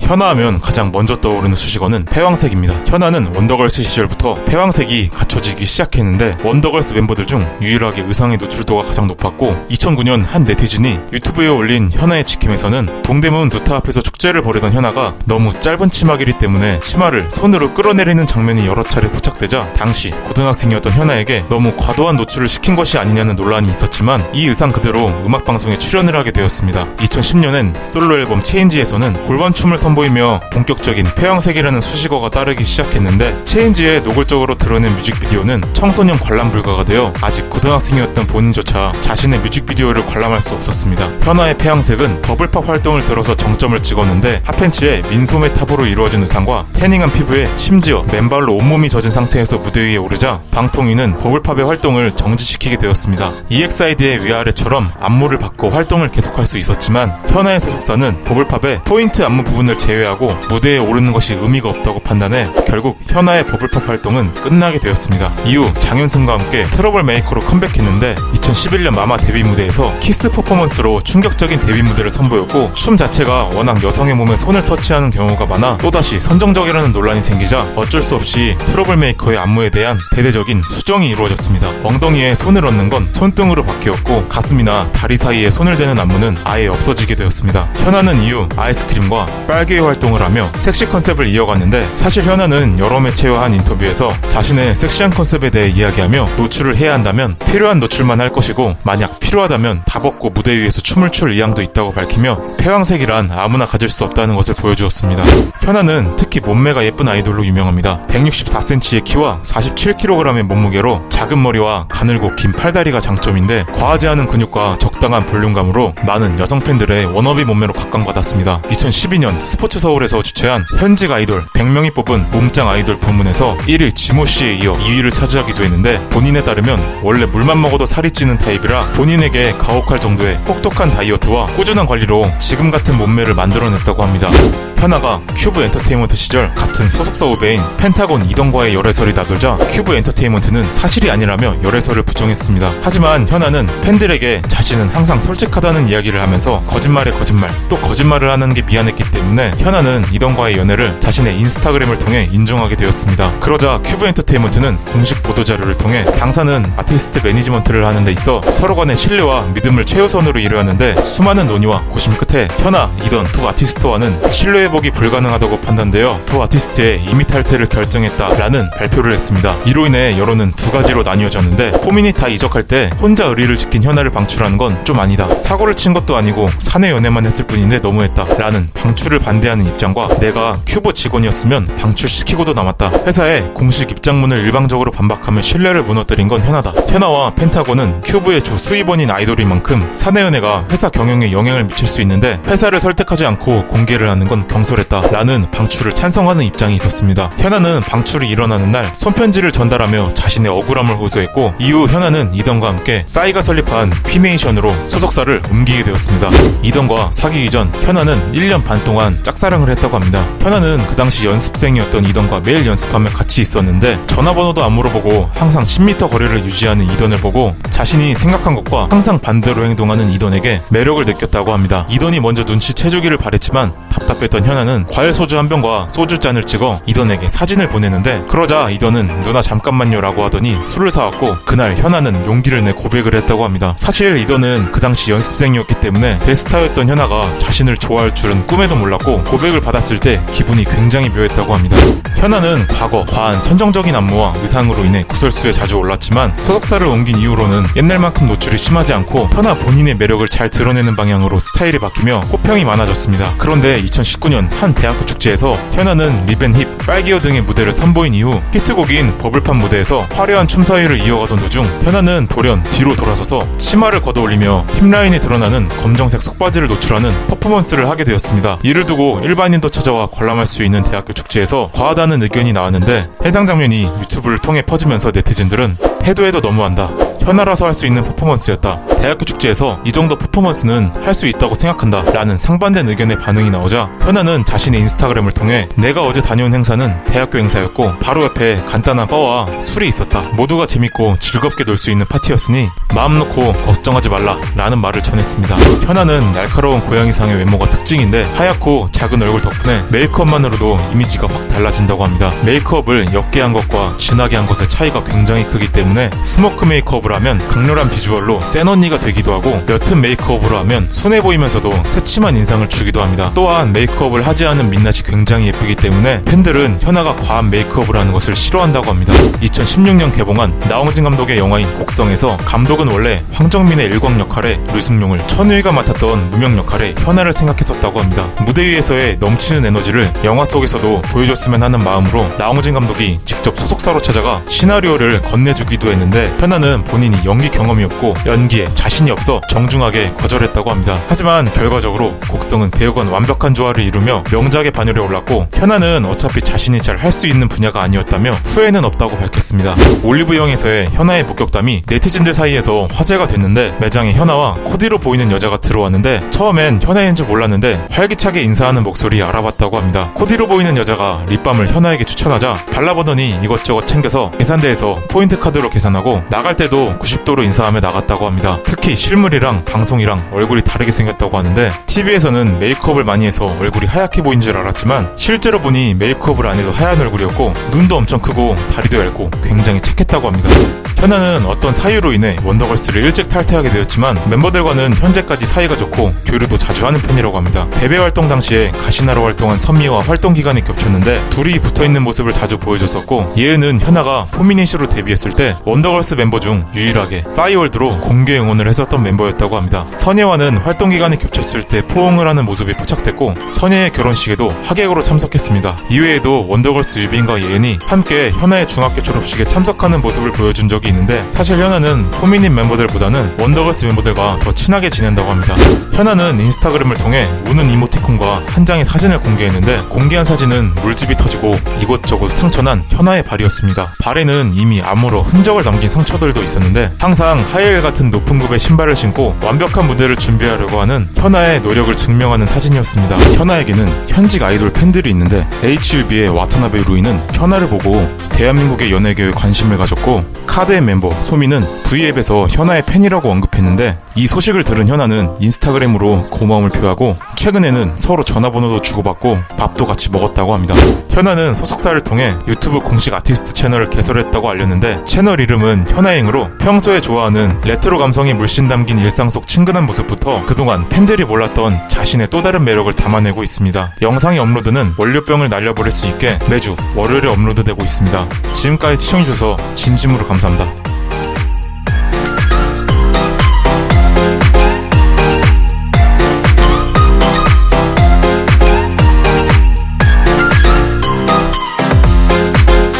현아하면 가장 먼저 떠오르는 수식어는 패왕색입니다. 현아는 원더걸스 시절부터 패왕색이 갖춰지기 시작했는데 원더걸스 멤버들 중 유일하게 의상의 노출도가 가장 높았고 2009년 한 네티즌이 유튜브에 올린 현아의 직캠에서는 동대문 두타 앞에서 축제를 벌이던 현아가 너무 짧은 치마 길이 때문에 치마를 손으로 끌어내리는 장면이 여러 차례 포착되자 당시 고등학생이었던 현아에게 너무 과도한 노출을 시킨 것이 아니냐는 논란이 있었지만 이 의상 그대로 음악방송에 출연을 하게 되었습니다. 2010년엔 솔로 앨범 체인지에서는 골반춤을 선보이며 본격적인 패왕색이라는 수식어가 따르기 시작했는데 체인지에 노골적으로 드러낸 뮤직비디오는 청소년 관람 불가가 되어 아직 고등학생이었던 본인조차 자신의 뮤직비디오를 관람할 수 없었습니다. 현아의 패왕색은 버블팝 활동을 들어서 정점을 찍었는데 핫팬츠에 민소매 탑으로 이루어진 의상과 태닝한 피부에 심지어 맨발로 온몸이 젖은 상태에서 무대 위에 오르자 방통위는 버블팝의 활동을 정지시키게 되었습니다. EXID의 위아래처럼 안무를 바꿔 활동을 계속할 수 있었지만 현아의 소속사는 버블팝의 포인트 안무 부분을 제외하고 무대에 오르는 것이 의미가 없다고 판단해 결국 현아의 버블팝 활동은 끝나게 되었습니다. 이후 장윤승과 함께 트러블 메이커로 컴백했는데 2011년 마마 데뷔 무대에서 키스 퍼포먼스로 충격적인 데뷔 무대를 선보였고 춤 자체가 워낙 여성의 몸에 손을 터치하는 경우가 많아 또다시 선정적이라는 논란이 생기자 어쩔 수 없이 트러블 메이커의 안무에 대한 대대적인 수정이 이루어졌습니다. 엉덩이에 손을 얹는 건 손등으로 바뀌었고 가슴이나 다리 사이에 손을 대는 안무는 아예 없어지게 되었습니다. 현아는 이후 아이스크림과 빨개의 활동을 하며 섹시 컨셉을 이어갔는데 사실 현아는 여러 매체와 한 인터뷰에서 자신의 섹시한 컨셉에 대해 이야기하며 노출을 해야 한다면 필요한 노출만 할 것이고 만약 필요하다면 다 벗고 무대 위에서 춤을 출 의향도 있다고 밝히며 패왕색이란 아무나 가질 수 없다는 것을 보여주었습니다. 현아는 특히 몸매가 예쁜 아이돌로 유명합니다. 164cm의 키와 47kg의 몸무게로 작은 머리와 가늘고 긴 팔다리가 장점인데 과하지 않은 근육과 적당한 볼륨감으로 많은 여성 팬들의 워너비 몸매로 각광받았습니다. 2012년 스포츠 서울에서 주최한 현직 아이돌 100명이 뽑은 몸짱 아이돌 부문에서 1위 지모씨에 이어 2위를 차지하기도 했는데 본인에 따르면 원래 물만 먹어도 살이 찌는 타입이라 본인에게 가혹할 정도의 혹독한 다이어트와 꾸준한 관리로 지금 같은 몸매를 만들어냈다고 합니다. 현아가 큐브 엔터테인먼트 시절 같은 소속사 후배인 펜타곤 이던과의 열애설이 나돌자 큐브 엔터테인먼트는 사실이 아니라며 열애설을 부정했습니다. 하지만 현아는 팬들에게 자신은 항상 솔직하다는 이야기를 하면서 거짓말에 거짓말 또 거짓말을 하는 게 미안했기 때문에 현아는 이던과의 연애를 자신의 인스타그램을 통해 인정하게 되었습니다. 그러자 큐브 엔터테인먼트는 공식 보도자료를 통해 당사는 아티스트 매니지먼트를 하는 데 있어 서로 간의 신뢰와 믿음을 최우선으로 이루었는데 수많은 논의와 고심 끝에 현아, 이던 두 아티스트와는 신뢰 회복이 불가능하다고 판단되어 두 아티스트의 임의 탈퇴를 결정했다라는 발표를 했습니다. 이로 인해 여론은 두 가지로 나뉘어졌는데 포민이 다 이적할 때 혼자 의리를 지킨 현아를 방출하는 건 좀 아니다. 사고를 친 것도 아니고 사내 연애만 했을 뿐인데 너무했다. 라는 방출을 반대하는 입장과 내가 큐브 직원이었으면 방출시키고도 남았다. 회사의 공식 입장문을 일방적으로 반박하며 신뢰를 무너뜨린 건 현아다. 현아와 펜타곤은 큐브의 주 수입원인 아이돌인 만큼 사내 연애가 회사 경영에 영향을 미칠 수 있는데 회사를 설득하지 않고 공개를 하는 건 경솔했다 라는 방출을 찬성하는 입장이 있었습니다. 현아는 방출이 일어나는 날 손편지를 전달하며 자신의 억울함을 호소했고 이후 현아는 이던과 함께 싸이가 설립한 피메이션으로 소속사를 옮기게 되었습니다. 이던과 사귀기 전 현아는 1년 반 동안 짝사랑을 했다고 합니다. 현아는 그 당시 연습생이었던 이던과 매일 연습하며 같이 있었는데 전화번호도 안 물어보고 항상 10m 거리를 유지하는 이던을 보고 자신이 생각한 것과 항상 반대로 행동하는 이던에게 매력을 느꼈다고 합니다. 이던이 먼저 눈치채주기를 바랬지만 답답했던 현아는 과일 소주 한 병과 소주잔을 찍어 이던에게 사진을 보내는데 그러자 이던은 누나 잠깐만요 라고 하더니 술을 사왔고 그날 현아는 용기를 내 고백을 했다고 합니다. 사실 이던은 그 당시 연습생이었기 때문에 대스타였던 현아가 자신을 좋아할 줄은 꿈에도 몰랐고 고백을 받았을 때 기분이 굉장히 묘했다고 합니다. 현아는 과거 과한 선정적인 안무와 의상으로 인해 구설수에 자주 올랐지만 소속사를 옮긴 이후로는 옛날만큼 노출이 심하지 않고 현아 본인의 매력을 잘 드러내는 방향으로 스타일이 바뀌며 호평이 많아졌습니다. 그런데 2019년 한 대학교 축제에서 현아는 립 앤 힙, 빨기어 등의 무대를 선보인 이후 히트곡인 버블팝 무대에서 화려한 춤 사위를 이어가던 도중 현아는 돌연 뒤로 돌아서서 치마를 걷어올리며 힙라인에 드러나는 검정색 속바지를 노출하는 퍼포먼스를 하게 되었습니다. 이를 두고 일반인도 찾아와 관람할 수 있는 대학교 축제에서 과하다는 의견이 나왔는데 해당 장면이 유튜브를 통해 퍼지면서 네티즌들은 해도 너무한다. 현아라서 할 수 있는 퍼포먼스였다. 대학교 축제에서 이 정도 퍼포먼스는 할 수 있다고 생각한다 라는 상반된 의견의 반응이 나오자 현아는 자신의 인스타그램을 통해 내가 어제 다녀온 행사는 대학교 행사였고 바로 옆에 간단한 바와 술이 있었다. 모두가 재밌고 즐겁게 놀 수 있는 파티였으니 마음 놓고 걱정하지 말라 라는 말을 전했습니다. 현아는 날카로운 고양이상의 외모가 특징인데 하얗고 작은 얼굴 덕분에 메이크업만으로도 이미지가 확 달라진다고 합니다. 메이크업을 옅게 한 것과 진하게 한 것의 차이가 굉장히 크기 때문에 스모크 메이크업을 하면 강렬한 비주얼로 센 언니가 되기도 하고 옅은 메이크업으로 하면 순해 보이면서도 새침한 인상을 주기도 합니다. 또한 메이크업을 하지 않은 민낯이 굉장히 예쁘기 때문에 팬들은 현아가 과한 메이크업을 하는 것을 싫어한다고 합니다. 2016년 개봉한 나홍진 감독의 영화인 곡성에서 감독은 원래 황정민의 일광 역할에 류승룡을, 천우희가 맡았던 무명 역할에 현아를 생각했었다고 합니다. 무대 위에서의 넘치는 에너지를 영화 속에서도 보여줬으면 하는 마음으로 나홍진 감독이 직접 소속사로 찾아가 시나리오를 건네주기도 했는데 현아는 본인이 연기 경험이 없고 연기에 자신이 없어 정중하게 거절했다고 합니다. 하지만 결과적으로 곡성은 배우 간 완벽한 조화를 이루며 명작의 반열에 올랐고 현아는 어차피 자신이 잘 할 수 있는 분야가 아니었다며 후회는 없다고 밝혔습니다. 올리브영에서의 현아의 목격담이 네티즌들 사이에서 화제가 됐는데 매장에 현아와 코디로 보이는 여자가 들어왔는데 처음엔 현아인 줄 몰랐는데 활기차게 인사하는 목소리 알아봤다고 합니다. 코디로 보이는 여자가 립밤을 현아에게 추천하자 발라보더니 이것저것 챙겨서 계산대에서 포인트 카드로 계산하고 나갈 때도 90도로 인사하며 나갔다고 합니다. 특히 실물이랑 방송이랑 얼굴이 다르게 생겼다고 하는데 TV에서는 메이크업을 많이 해서 얼굴이 하얗게 보인 줄 알았지만 실제로 보니 메이크업을 안 해도 하얀 얼굴이었고 눈도 엄청 크고 다리도 얇고 굉장히 착했다고 합니다. 현아는 어떤 사유로 인해 원더걸스를 일찍 탈퇴하게 되었지만 멤버들과는 현재까지 사이가 좋고 교류도 자주 하는 편이라고 합니다. 데뷔 활동 당시에 가시나로 활동한 선미와 활동 기간이 겹쳤는데 둘이 붙어있는 모습을 자주 보여줬었고 예은은 현아가 포미닛으로 데뷔했을 때 원더걸스 멤버 중 유일하게 싸이월드로 공개 응원을 했었던 멤버였다고 합니다. 선예와는 활동 기간이 겹쳤을 때 포옹을 하는 모습이 포착됐고 선예의 결혼식에도 하객으로 참석했습니다. 이외에도 원더걸스 유빈과 예은이 함께 현아의 중학교 졸업식에 참석하는 모습을 보여준 적이 있는데 사실 현아는 포미닛 멤버들보다는 원더걸스 멤버들과 더 친하게 지낸다고 합니다. 현아는 인스타그램을 통해 우는 이모티콘과 한 장의 사진을 공개했는데 공개한 사진은 물집이 터지고 이곳저곳 상처난 현아의 발이었습니다. 발에는 이미 암으로 흔적을 남긴 상처들도 있었는데 항상 하이힐 같은 높은 굽의 신발을 신고 완벽한 무대를 준비하려고 하는 현아의 노력을 증명하는 사진이었습니다. 현아에게는 현직 아이돌 팬들이 있는데 HUB의 와타나베 루이는 현아를 보고 대한민국의 연예계에 관심을 가졌고 카드의 멤버 소미는 V앱에서 현아의 팬이라고 언급했는데 이 소식을 들은 현아는 인스타그램으로 고마움을 표하고 최근에는 서로 전화번호도 주고받고 밥도 같이 먹었다고 합니다. 현아는 소속사를 통해 유튜브 공식 아티스트 채널을 개설했다고 알렸는데 채널 이름은 현아행으로 평소에 좋아하는 레트로 감성이 물씬 담긴 일상 속 친근한 모습부터 그동안 팬들이 몰랐던 자신의 또 다른 매력을 담아내고 있습니다. 영상의 업로드는 월요병을 날려버릴 수 있게 매주 월요일에 업로드되고 있습니다. 지금까지 시청해주셔서 진심으로 감사합니다.